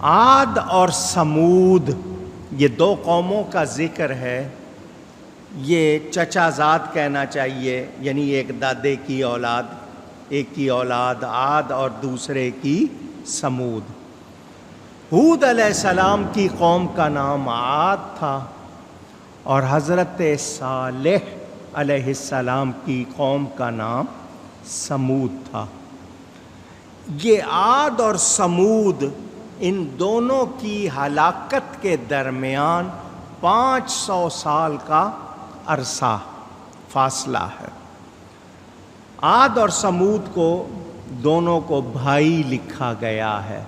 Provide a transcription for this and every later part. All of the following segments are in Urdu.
عاد اور سمود یہ دو قوموں کا ذکر ہے. یہ چچا زاد کہنا چاہیے، یعنی ایک دادے کی اولاد، ایک کی اولاد عاد اور دوسرے کی سمود. ہود علیہ السلام کی قوم کا نام عاد تھا اور حضرت صالح علیہ السلام کی قوم کا نام سمود تھا. یہ عاد اور سمود ان دونوں کی ہلاکت کے درمیان 500 سال کا عرصہ فاصلہ ہے. عاد اور سمود کو دونوں کو بھائی لکھا گیا ہے.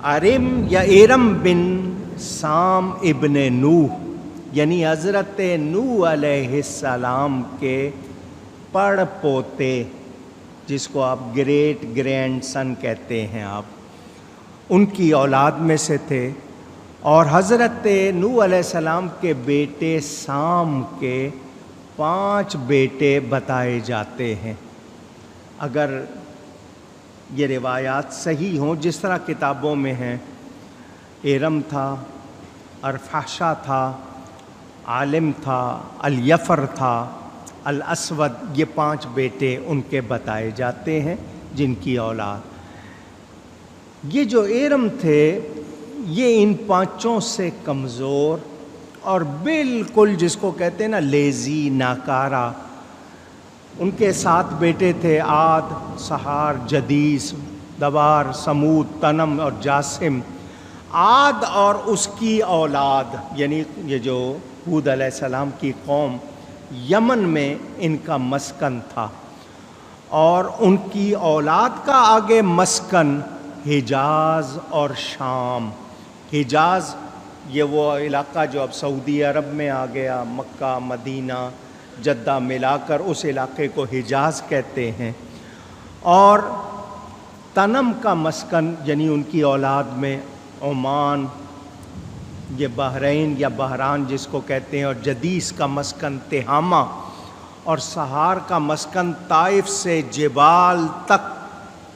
ارم بن سام ابن نوح یعنی حضرت نوح علیہ السلام کے پڑ پوتے، جس کو آپ گریٹ گرینڈ سن کہتے ہیں، آپ ان کی اولاد میں سے تھے. اور حضرت نوح علیہ السلام کے بیٹے سام کے 5 بیٹے بتائے جاتے ہیں، اگر یہ روایات صحیح ہوں جس طرح کتابوں میں ہیں. ارم تھا، ارفحشا تھا، عالم تھا، الیفر تھا، الاسود، یہ 5 بیٹے ان کے بتائے جاتے ہیں جن کی اولاد. یہ جو ارم تھے یہ ان 5 سے کمزور اور بالکل جس کو کہتے ہیں نا لیزی، ناکارہ. ان کے 7 بیٹے تھے، عاد، سہار، جدیس، دبار، سمود، تنم اور جاسم. عاد اور اس کی اولاد یعنی یہ جو ہود علیہ السلام کی قوم، یمن میں ان کا مسکن تھا، اور ان کی اولاد کا آگے مسکن حجاز اور شام. حجاز یہ وہ علاقہ جو اب سعودی عرب میں آ گیا، مکہ، مدینہ، جدہ ملا کر اس علاقے کو حجاز کہتے ہیں. اور تنم کا مسکن یعنی ان کی اولاد میں عمان، یہ بحرین یا بحران جس کو کہتے ہیں، اور جدیس کا مسکن تہامہ، اور سہار کا مسکن طائف سے جبال تک،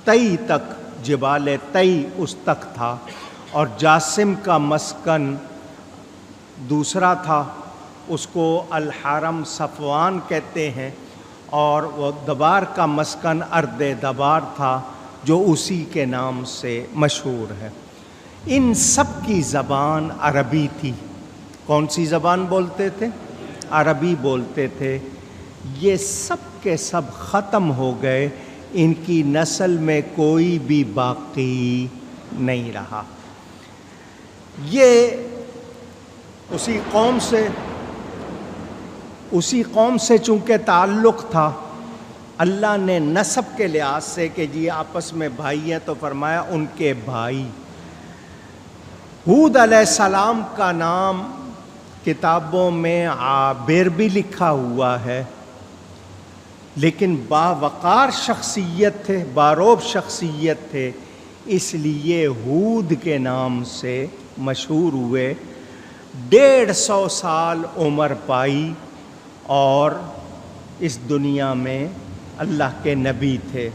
تئی تک، جبال تئی اس تک تھا. اور جاسم کا مسکن دوسرا تھا، اس کو الحرم صفوان کہتے ہیں. اور وہ دبار کا مسکن ارد دبار تھا جو اسی کے نام سے مشہور ہے. ان سب کی زبان عربی تھی. کون سی زبان بولتے تھے؟ عربی بولتے تھے. یہ سب کے سب ختم ہو گئے، ان کی نسل میں کوئی بھی باقی نہیں رہا. یہ اسی قوم سے چونکہ تعلق تھا، اللہ نے نسب کے لحاظ سے کہ جی آپس میں بھائی ہیں تو فرمایا ان کے بھائی. ہود علیہ السلام کا نام کتابوں میں عابر بھی لکھا ہوا ہے، لیکن باوقار شخصیت تھے، باروب شخصیت تھے، اس لیے ہود کے نام سے مشہور ہوئے. 150 سال عمر پائی اور اس دنیا میں اللہ کے نبی تھے.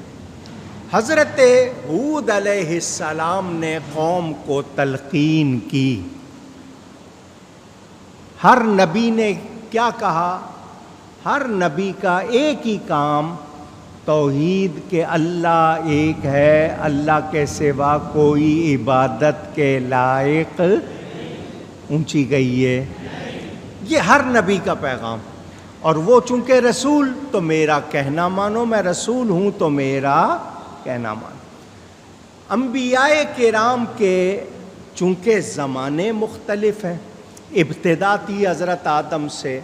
حضرت ہود علیہ السلام نے قوم کو تلقین کی. ہر نبی نے کیا کہا؟ ہر نبی کا ایک ہی کام توحید کہ اللہ ایک ہے، اللہ کے سوا کوئی عبادت کے لائق اونچی گئی ہے. یہ ہر نبی کا پیغام. اور وہ چونکہ رسول تو میرا کہنا مانو، میں رسول ہوں تو میرا کہنا مانو. انبیاء کرام کے چونکہ زمانے مختلف ہیں، ابتدا تھی حضرت آدم سے،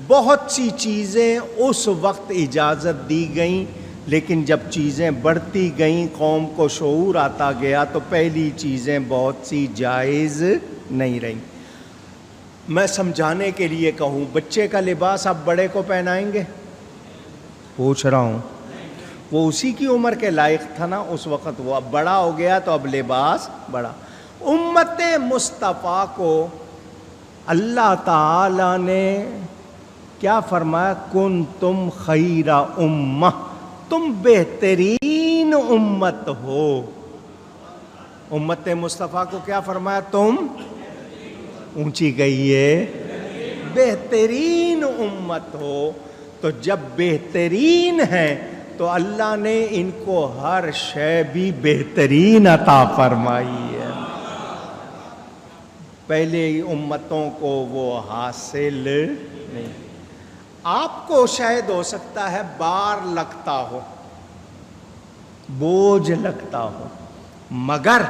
بہت سی چیزیں اس وقت اجازت دی گئیں، لیکن جب چیزیں بڑھتی گئیں، قوم کو شعور آتا گیا تو پہلی چیزیں بہت سی جائز نہیں رہیں. میں سمجھانے کے لیے کہوں، بچے کا لباس آپ بڑے کو پہنائیں گے؟ پوچھ رہا ہوں. وہ اسی کی عمر کے لائق تھا نا اس وقت، وہ اب بڑا ہو گیا تو اب لباس بڑا. امت مصطفیٰ کو اللہ تعالی نے کیا فرمایا؟ کن تم خیر امہ، تم بہترین امت ہو. امت مصطفیٰ کو کیا فرمایا؟ تم اونچی کہیے بہترین امت ہو. تو جب بہترین ہیں تو اللہ نے ان کو ہر شے بھی بہترین عطا فرمائی ہے. پہلے امتوں کو وہ حاصل نہیں. آپ کو شاید ہو سکتا ہے بار لگتا ہو، بوجھ لگتا ہو، مگر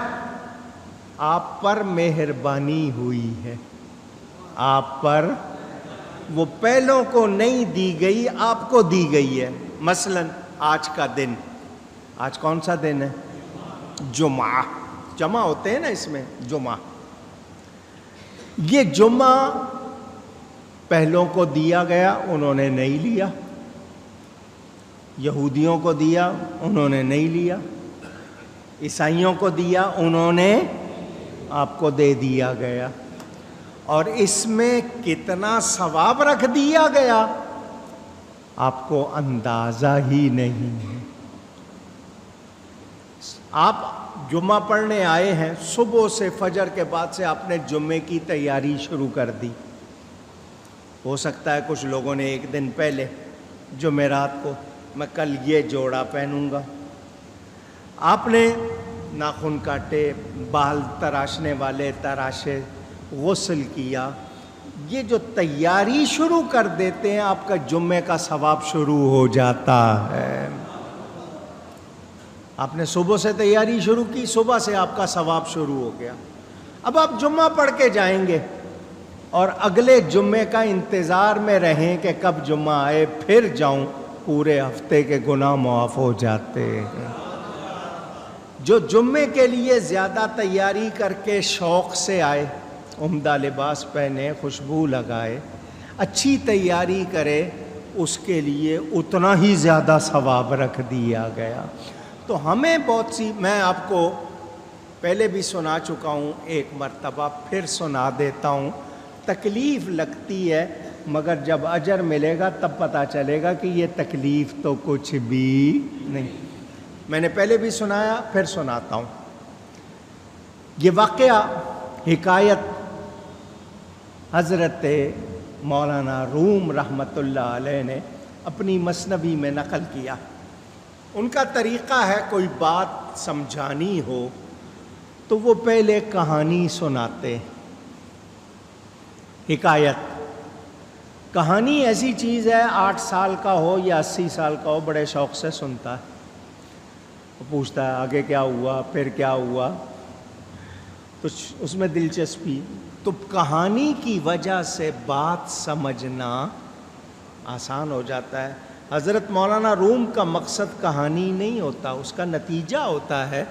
آپ پر مہربانی ہوئی ہے. آپ پر وہ پہلوں کو نہیں دی گئی، آپ کو دی گئی ہے. مثلا آج کا دن، آج کون سا دن ہے؟ جمعہ. جمعہ ہوتے ہیں نا اس میں، جمعہ. یہ جمعہ پہلوں کو دیا گیا، انہوں نے نہیں لیا. یہودیوں کو دیا، انہوں نے نہیں لیا. عیسائیوں کو دیا، انہوں نے آپ کو دے دیا گیا. اور اس میں کتنا ثواب رکھ دیا گیا آپ کو اندازہ ہی نہیں ہے. آپ جمعہ پڑھنے آئے ہیں، صبح سے فجر کے بعد سے آپ نے جمعے کی تیاری شروع کر دی. ہو سکتا ہے کچھ لوگوں نے ایک دن پہلے جمعرات کو میں کل یہ جوڑا پہنوں گا. آپ نے ناخن کاٹے، بال تراشنے والے تراشے، غسل کیا. یہ جو تیاری شروع کر دیتے ہیں آپ کا جمعے کا ثواب شروع ہو جاتا ہے. آپ نے صبح سے تیاری شروع کی، صبح سے آپ کا ثواب شروع ہو گیا. اب آپ جمعہ پڑھ کے جائیں گے اور اگلے جمعے کا انتظار میں رہیں کہ کب جمعہ آئے پھر جاؤں. پورے ہفتے کے گناہ معاف ہو جاتے ہیں. جو جمعے کے لیے زیادہ تیاری کر کے شوق سے آئے، عمدہ لباس پہنے، خوشبو لگائے، اچھی تیاری کرے، اس کے لیے اتنا ہی زیادہ ثواب رکھ دیا گیا. تو ہمیں بہت سی، میں آپ کو پہلے بھی سنا چکا ہوں، ایک مرتبہ پھر سنا دیتا ہوں. تکلیف لگتی ہے مگر جب اجر ملے گا تب پتہ چلے گا کہ یہ تکلیف تو کچھ بھی نہیں. میں نے پہلے بھی سنایا، پھر سناتا ہوں. یہ واقعہ، حکایت حضرت مولانا روم رحمۃ اللہ علیہ نے اپنی مثنوی میں نقل کیا. ان کا طریقہ ہے کوئی بات سمجھانی ہو تو وہ پہلے کہانی سناتے. حکایت، کہانی ایسی چیز ہے 8 سال کا ہو یا 80 سال کا ہو بڑے شوق سے سنتا ہے. وہ پوچھتا ہے آگے کیا ہوا، پھر کیا ہوا، تو اس میں دلچسپی. تو کہانی کی وجہ سے بات سمجھنا آسان ہو جاتا ہے. حضرت مولانا روم کا مقصد کہانی نہیں ہوتا، اس کا نتیجہ ہوتا ہے.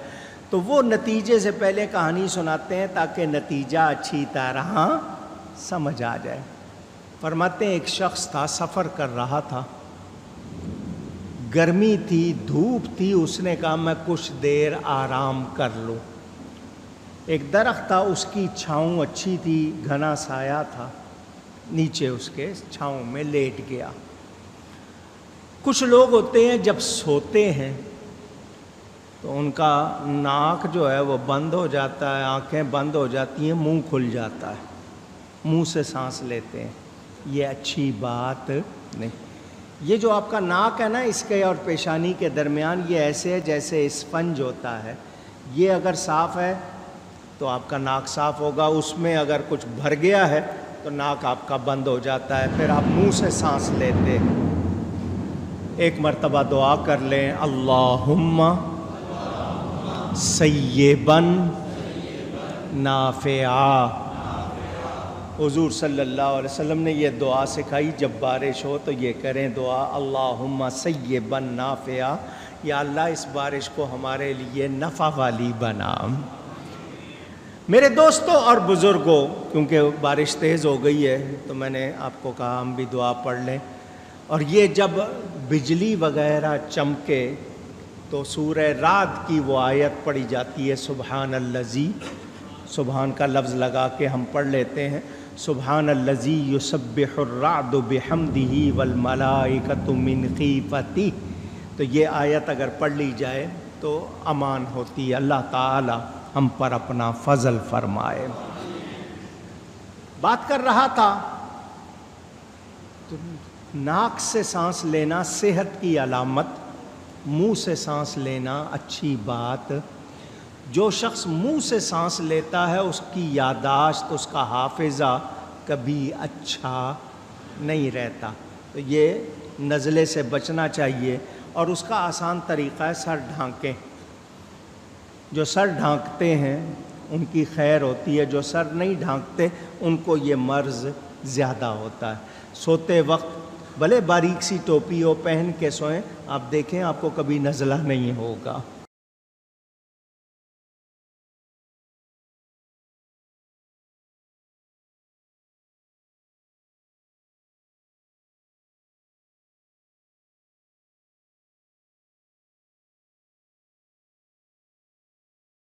تو وہ نتیجے سے پہلے کہانی سناتے ہیں تاکہ نتیجہ اچھی طرح سمجھ آ جائے. فرماتے ہیں ایک شخص تھا، سفر کر رہا تھا، گرمی تھی، دھوپ تھی، اس نے کہا میں کچھ دیر آرام کر لوں. ایک درخت تھا، اس کی چھاؤں اچھی تھی، گھنا سایہ تھا، نیچے اس کے چھاؤں میں لیٹ گیا. کچھ لوگ ہوتے ہیں جب سوتے ہیں تو ان کا ناک جو ہے وہ بند ہو جاتا ہے، آنکھیں بند ہو جاتی ہیں، منہ کھل جاتا ہے، منہ سے سانس لیتے ہیں. یہ اچھی بات نہیں. یہ جو آپ کا ناک ہے نا، اس کے اور پیشانی کے درمیان یہ ایسے ہے جیسے اسفنج ہوتا ہے. یہ اگر صاف ہے تو آپ کا ناک صاف ہوگا، اس میں اگر کچھ بھر گیا ہے تو ناک آپ کا بند ہو جاتا ہے، پھر آپ منہ سے سانس لیتے ہیں. ایک مرتبہ دعا کر لیں، اللہم سیباً نافعا. حضور صلی اللہ علیہ وسلم نے یہ دعا سکھائی، جب بارش ہو تو یہ کریں دعا، اللہم سیباً نافعا، یا اللہ اس بارش کو ہمارے لیے نفع والی بنا. میرے دوستوں اور بزرگوں، کیونکہ بارش تیز ہو گئی ہے تو میں نے آپ کو کہا ہم بھی دعا پڑھ لیں. اور یہ جب بجلی وغیرہ چمکے تو سورہ رعد کی وہ آیت پڑھی جاتی ہے، سبحان الذی، سبحان کا لفظ لگا کے ہم پڑھ لیتے ہیں، سبحان الذی یسبح الرعد بحمدہ والملائکۃ من خیفتہ. تو یہ آیت اگر پڑھ لی جائے تو امان ہوتی ہے. اللہ تعالی ہم پر اپنا فضل فرمائے۔ بات کر رہا تھا تو ناک سے سانس لینا صحت کی علامت، منہ سے سانس لینا اچھی بات۔ جو شخص منہ سے سانس لیتا ہے اس کی یادداشت، اس کا حافظہ کبھی اچھا نہیں رہتا، تو یہ نزلے سے بچنا چاہیے۔ اور اس کا آسان طریقہ ہے سر ڈھانکیں۔ جو سر ڈھانکتے ہیں ان کی خیر ہوتی ہے، جو سر نہیں ڈھانکتے ان کو یہ مرض زیادہ ہوتا ہے۔ سوتے وقت بھلے باریک سی ٹوپی ہو، پہن کے سوئیں، آپ دیکھیں آپ کو کبھی نزلہ نہیں ہوگا۔